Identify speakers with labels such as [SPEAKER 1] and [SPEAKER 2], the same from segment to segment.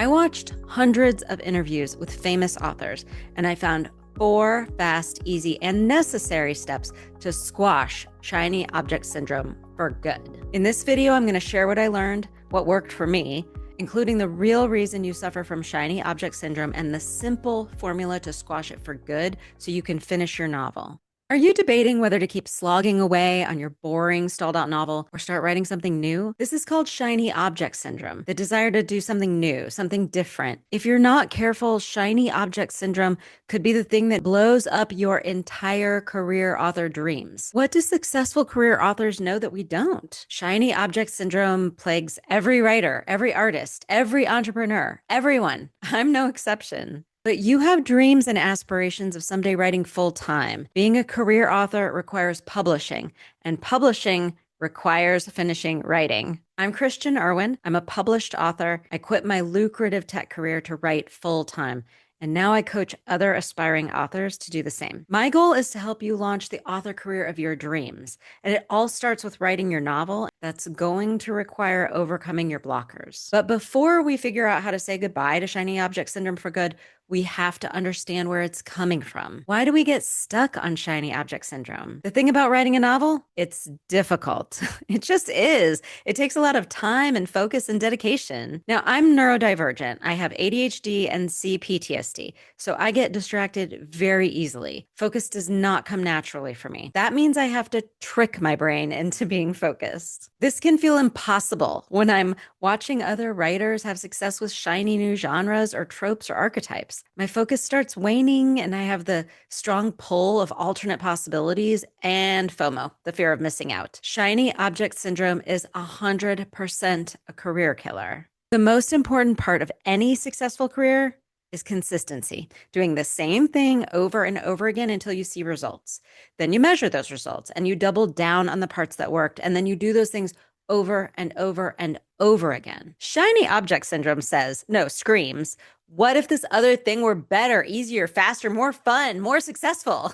[SPEAKER 1] I watched hundreds of interviews with famous authors, and I found 4 fast, easy, and necessary steps to squash shiny object syndrome for good. In this video, I'm going to share what I learned, what worked for me, including the real reason you suffer from shiny object syndrome and the simple formula to squash it for good so you can finish your novel. Are you debating whether to keep slogging away on your boring, stalled out novel or start writing something new? This is called shiny object syndrome, the desire to do something new, something different. If you're not careful, shiny object syndrome could be the thing that blows up your entire career author dreams. What do successful career authors know that we don't? Shiny object syndrome plagues every writer, every artist, every entrepreneur, everyone. I'm no exception. But you have dreams and aspirations of someday writing full time. Being a career author requires publishing, and publishing requires finishing writing. I'm Christiane Erwin. I'm a published author. I quit my lucrative tech career to write full time. And now I coach other aspiring authors to do the same. My goal is to help you launch the author career of your dreams. And it all starts with writing your novel. That's going to require overcoming your blockers. But before we figure out how to say goodbye to shiny object syndrome for good, we have to understand where it's coming from. Why do we get stuck on shiny object syndrome? The thing about writing a novel, it's difficult. It just is. It takes a lot of time and focus and dedication. Now, I'm neurodivergent. I have ADHD and CPTSD, so I get distracted very easily. Focus does not come naturally for me. That means I have to trick my brain into being focused. This can feel impossible when I'm watching other writers have success with shiny new genres or tropes or archetypes. My focus starts waning and I have the strong pull of alternate possibilities and FOMO, the fear of missing out. Shiny object syndrome is 100% a career killer. The most important part of any successful career is consistency, doing the same thing over and over again until you see results. Then you measure those results and you double down on the parts that worked, and then you do those things over and over and over again. Shiny object syndrome says, no, screams, what if this other thing were better, easier, faster, more fun, more successful?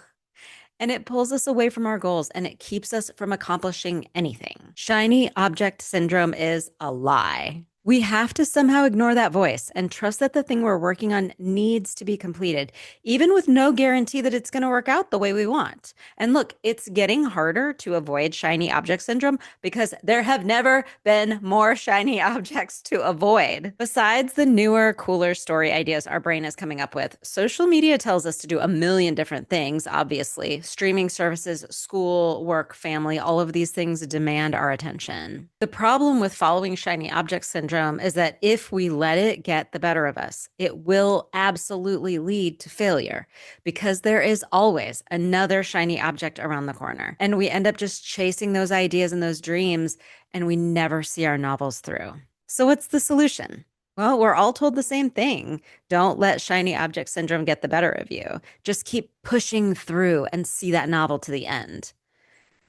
[SPEAKER 1] And it pulls us away from our goals and it keeps us from accomplishing anything. Shiny object syndrome is a lie. We have to somehow ignore that voice and trust that the thing we're working on needs to be completed, even with no guarantee that it's going to work out the way we want. And look, it's getting harder to avoid shiny object syndrome because there have never been more shiny objects to avoid. Besides the newer, cooler story ideas our brain is coming up with, social media tells us to do a million different things, obviously. Streaming services, school, work, family, all of these things demand our attention. The problem with following shiny object syndrome is that if we let it get the better of us, it will absolutely lead to failure because there is always another shiny object around the corner. And we end up just chasing those ideas and those dreams, and we never see our novels through. So what's the solution? Well, we're all told the same thing. Don't let shiny object syndrome get the better of you. Just keep pushing through and see that novel to the end.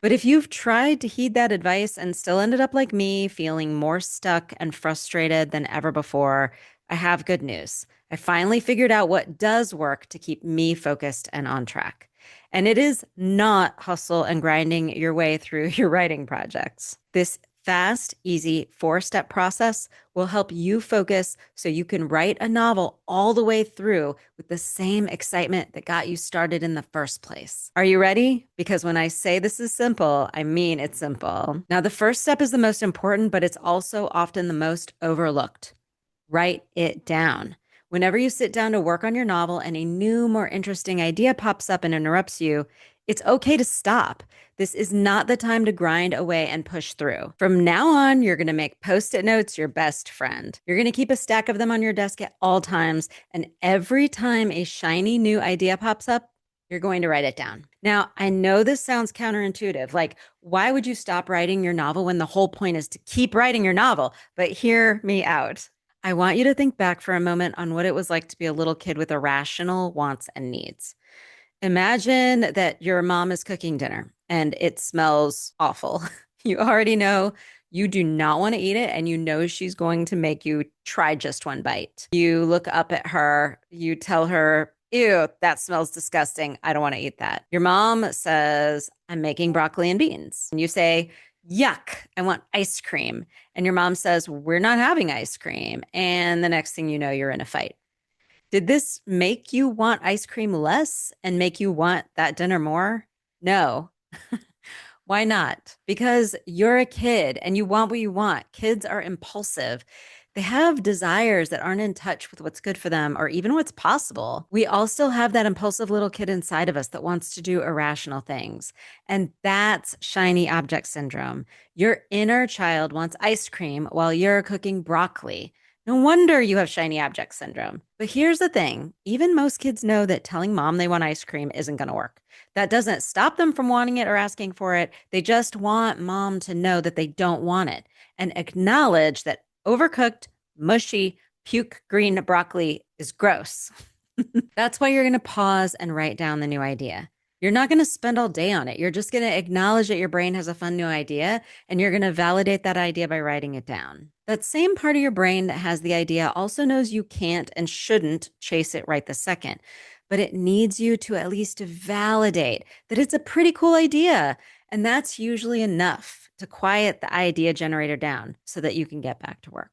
[SPEAKER 1] But if you've tried to heed that advice and still ended up like me, feeling more stuck and frustrated than ever before, I have good news. I finally figured out what does work to keep me focused and on track. And it is not hustle and grinding your way through your writing projects. This fast, easy 4-step process will help you focus so you can write a novel all the way through with the same excitement that got you started in the first place. Are you ready? Because when I say this is simple, I mean it's simple. Now, the first step is the most important, but it's also often the most overlooked. Write it down. Whenever you sit down to work on your novel and a new, more interesting idea pops up and interrupts you, it's okay to stop. This is not the time to grind away and push through. From now on, you're going to make Post-it notes your best friend. You're going to keep a stack of them on your desk at all times. And every time a shiny new idea pops up, you're going to write it down. Now, I know this sounds counterintuitive. Like, why would you stop writing your novel when the whole point is to keep writing your novel? But hear me out. I want you to think back for a moment on what it was like to be a little kid with irrational wants and needs. Imagine that your mom is cooking dinner and it smells awful. You already know you do not want to eat it, and you know she's going to make you try just one bite. You look up at her, you tell her, ew, that smells disgusting. I don't want to eat that. Your mom says, I'm making broccoli and beans. And you say, yuck, I want ice cream. And your mom says, we're not having ice cream. And the next thing you know, you're in a fight. Did this make you want ice cream less and make you want that dinner more? No. Why not? Because you're a kid and you want what you want. Kids are impulsive. They have desires that aren't in touch with what's good for them or even what's possible. We all still have that impulsive little kid inside of us that wants to do irrational things. And that's shiny object syndrome. Your inner child wants ice cream while you're cooking broccoli. No wonder you have shiny object syndrome. But here's the thing, even most kids know that telling mom they want ice cream isn't going to work. That doesn't stop them from wanting it or asking for it. They just want mom to know that they don't want it and acknowledge that overcooked, mushy, puke green broccoli is gross. That's why you're going to pause and write down the new idea. You're not going to spend all day on it. You're just going to acknowledge that your brain has a fun new idea, and you're going to validate that idea by writing it down. That same part of your brain that has the idea also knows you can't and shouldn't chase it right this second, but it needs you to at least validate that it's a pretty cool idea. And that's usually enough to quiet the idea generator down so that you can get back to work.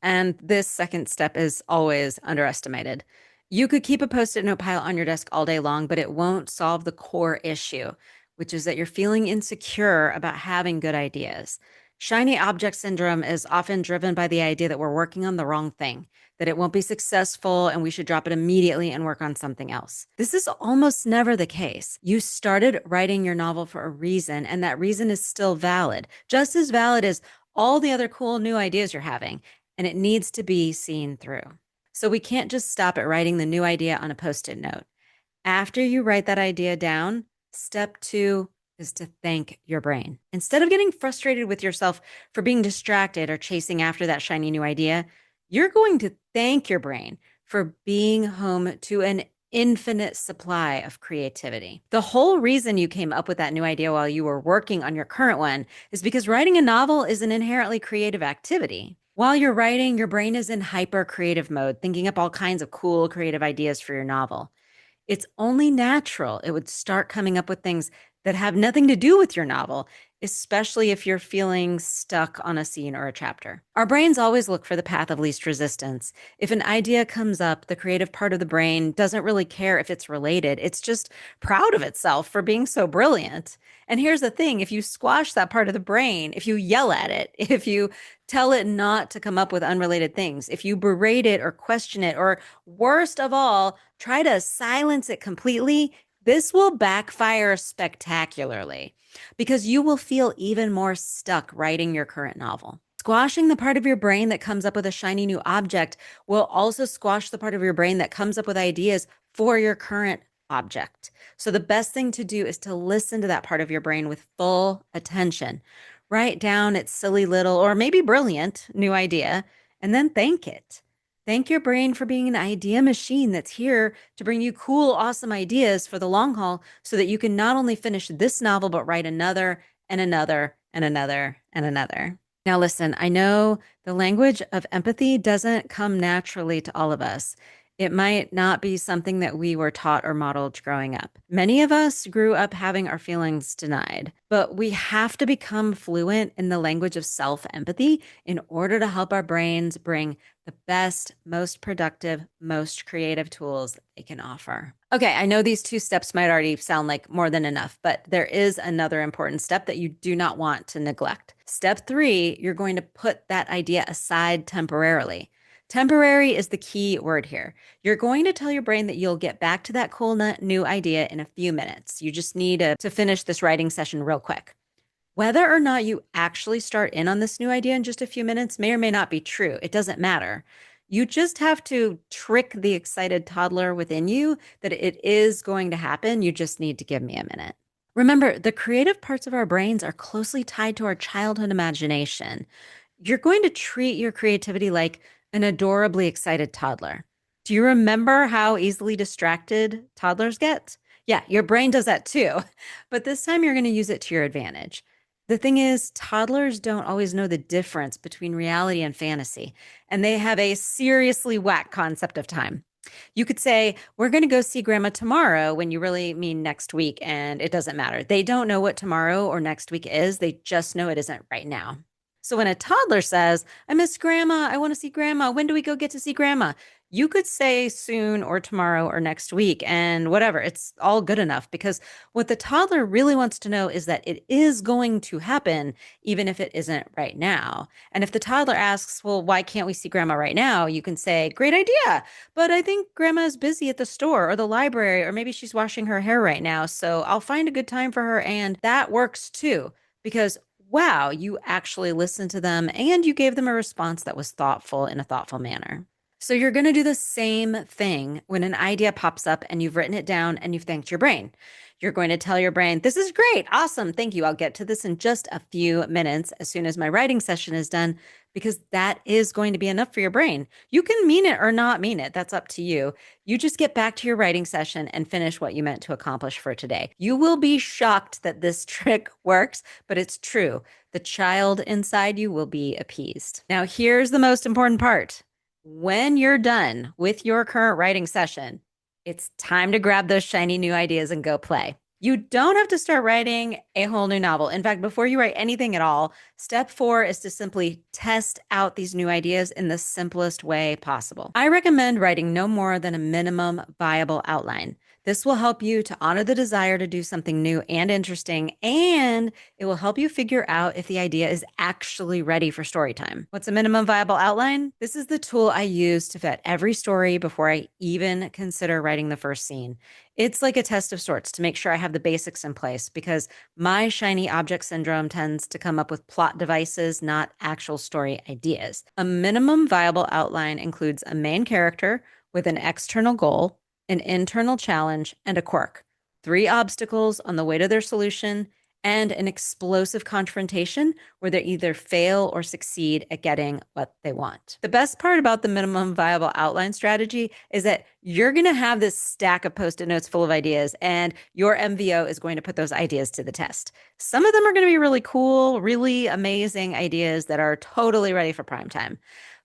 [SPEAKER 1] And this second step is always underestimated. You could keep a post-it note pile on your desk all day long, but it won't solve the core issue, which is that you're feeling insecure about having good ideas. Shiny object syndrome is often driven by the idea that we're working on the wrong thing, that it won't be successful and we should drop it immediately and work on something else. This is almost never the case. You started writing your novel for a reason, and that reason is still valid, just as valid as all the other cool new ideas you're having, and it needs to be seen through. So we can't just stop at writing the new idea on a post-it note. After you write that idea down, step 2 is to thank your brain. Instead of getting frustrated with yourself for being distracted or chasing after that shiny new idea, you're going to thank your brain for being home to an infinite supply of creativity. The whole reason you came up with that new idea while you were working on your current one is because writing a novel is an inherently creative activity. While you're writing, your brain is in hyper creative mode, thinking up all kinds of cool creative ideas for your novel. It's only natural it would start coming up with things that have nothing to do with your novel, especially if you're feeling stuck on a scene or a chapter. Our brains always look for the path of least resistance. If an idea comes up, the creative part of the brain doesn't really care if it's related. It's just proud of itself for being so brilliant. And here's the thing, if you squash that part of the brain, if you yell at it, if you tell it not to come up with unrelated things, if you berate it or question it, or worst of all, try to silence it completely, this will backfire spectacularly because you will feel even more stuck writing your current novel. Squashing the part of your brain that comes up with a shiny new object will also squash the part of your brain that comes up with ideas for your current object. So the best thing to do is to listen to that part of your brain with full attention. Write down its silly little or maybe brilliant new idea and then thank it. Thank your brain for being an idea machine that's here to bring you cool, awesome ideas for the long haul so that you can not only finish this novel, but write another and another and another and another. Now, listen, I know the language of empathy doesn't come naturally to all of us. It might not be something that we were taught or modeled growing up. Many of us grew up having our feelings denied, but we have to become fluent in the language of self-empathy in order to help our brains bring the best, most productive, most creative tools they can offer. Okay, I know these 2 steps might already sound like more than enough, but there is another important step that you do not want to neglect. Step 3, you're going to put that idea aside temporarily. Temporary is the key word here. You're going to tell your brain that you'll get back to that cool new idea in a few minutes. You just need to finish this writing session real quick. Whether or not you actually start in on this new idea in just a few minutes may or may not be true. It doesn't matter. You just have to trick the excited toddler within you that it is going to happen. You just need to give me a minute. Remember, the creative parts of our brains are closely tied to our childhood imagination. You're going to treat your creativity like an adorably excited toddler. Do you remember how easily distracted toddlers get? Yeah, your brain does that too. But this time you're going to use it to your advantage. The thing is, toddlers don't always know the difference between reality and fantasy, and they have a seriously whack concept of time. You could say, we're going to go see grandma tomorrow when you really mean next week, and it doesn't matter. They don't know what tomorrow or next week is. They just know it isn't right now. So when a toddler says, I miss grandma, I want to see grandma, when do we go get to see grandma? You could say soon or tomorrow or next week and whatever. It's all good enough because what the toddler really wants to know is that it is going to happen, even if it isn't right now. And if the toddler asks, well, why can't we see grandma right now? You can say, great idea. But I think grandma is busy at the store or the library, or maybe she's washing her hair right now. So I'll find a good time for her. And that works too, because wow, you actually listened to them and you gave them a response that was thoughtful in a thoughtful manner. So you're going to do the same thing when an idea pops up and you've written it down and you've thanked your brain. You're going to tell your brain, this is great. Awesome. Thank you. I'll get to this in just a few minutes as soon as my writing session is done, because that is going to be enough for your brain. You can mean it or not mean it. That's up to you. You just get back to your writing session and finish what you meant to accomplish for today. You will be shocked that this trick works, but it's true. The child inside you will be appeased. Now, here's the most important part. When you're done with your current writing session, it's time to grab those shiny new ideas and go play. You don't have to start writing a whole new novel. In fact, before you write anything at all, step 4 is to simply test out these new ideas in the simplest way possible. I recommend writing no more than a minimum viable outline. This will help you to honor the desire to do something new and interesting, and it will help you figure out if the idea is actually ready for story time. What's a minimum viable outline? This is the tool I use to vet every story before I even consider writing the first scene. It's like a test of sorts to make sure I have the basics in place, because my shiny object syndrome tends to come up with plot devices, not actual story ideas. A minimum viable outline includes a main character with an external goal, an internal challenge, and a quirk, 3 obstacles on the way to their solution, and an explosive confrontation where they either fail or succeed at getting what they want. The best part about the minimum viable outline strategy is that you're going to have this stack of Post-it notes full of ideas, and your MVO is going to put those ideas to the test. Some of them are going to be really cool, really amazing ideas that are totally ready for prime time.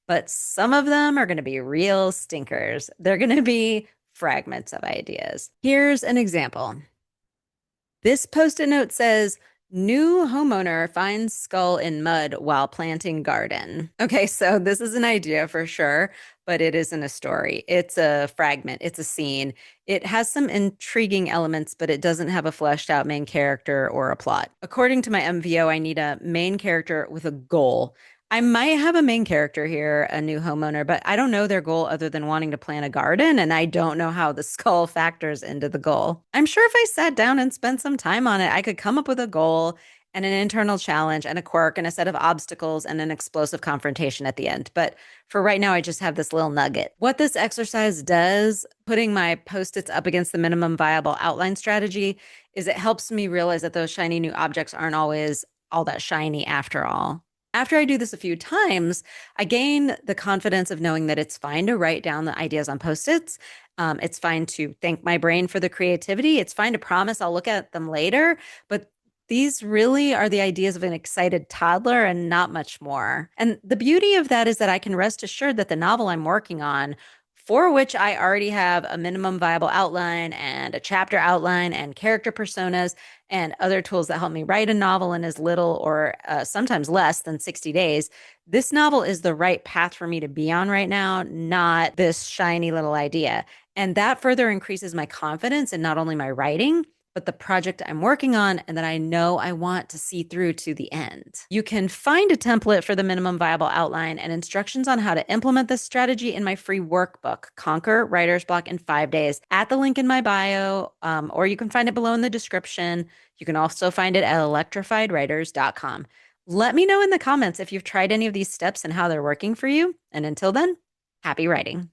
[SPEAKER 1] But some of them are going to be real stinkers. They're going to be fragments of ideas. Here's an example. This Post-it note says, new homeowner finds skull in mud while planting garden. Okay, so this is an idea for sure, but it isn't a story. It's a fragment. It's a scene. It has some intriguing elements, but it doesn't have a fleshed out main character or a plot. According to my MVO, I need a main character with a goal. I might have a main character here, a new homeowner, but I don't know their goal other than wanting to plant a garden, and I don't know how the skull factors into the goal. I'm sure if I sat down and spent some time on it, I could come up with a goal and an internal challenge and a quirk and a set of obstacles and an explosive confrontation at the end. But for right now, I just have this little nugget. What this exercise does, putting my Post-its up against the minimum viable outline strategy, is it helps me realize that those shiny new objects aren't always all that shiny after all. After I do this a few times, I gain the confidence of knowing that it's fine to write down the ideas on Post-its. It's fine to thank my brain for the creativity. It's fine to promise I'll look at them later. But these really are the ideas of an excited toddler and not much more. And the beauty of that is that I can rest assured that the novel I'm working on, for which I already have a minimum viable outline and a chapter outline and character personas and other tools that help me write a novel in as little or sometimes less than 60 days, this novel is the right path for me to be on right now, not this shiny little idea. And that further increases my confidence in not only my writing, but the project I'm working on and that I know I want to see through to the end. You can find a template for the minimum viable outline and instructions on how to implement this strategy in my free workbook, Conquer Writer's Block in 5 Days, at the link in my bio, or you can find it below in the description. You can also find it at electrifiedwriters.com. Let me know in the comments if you've tried any of these steps and how they're working for you. And until then, happy writing.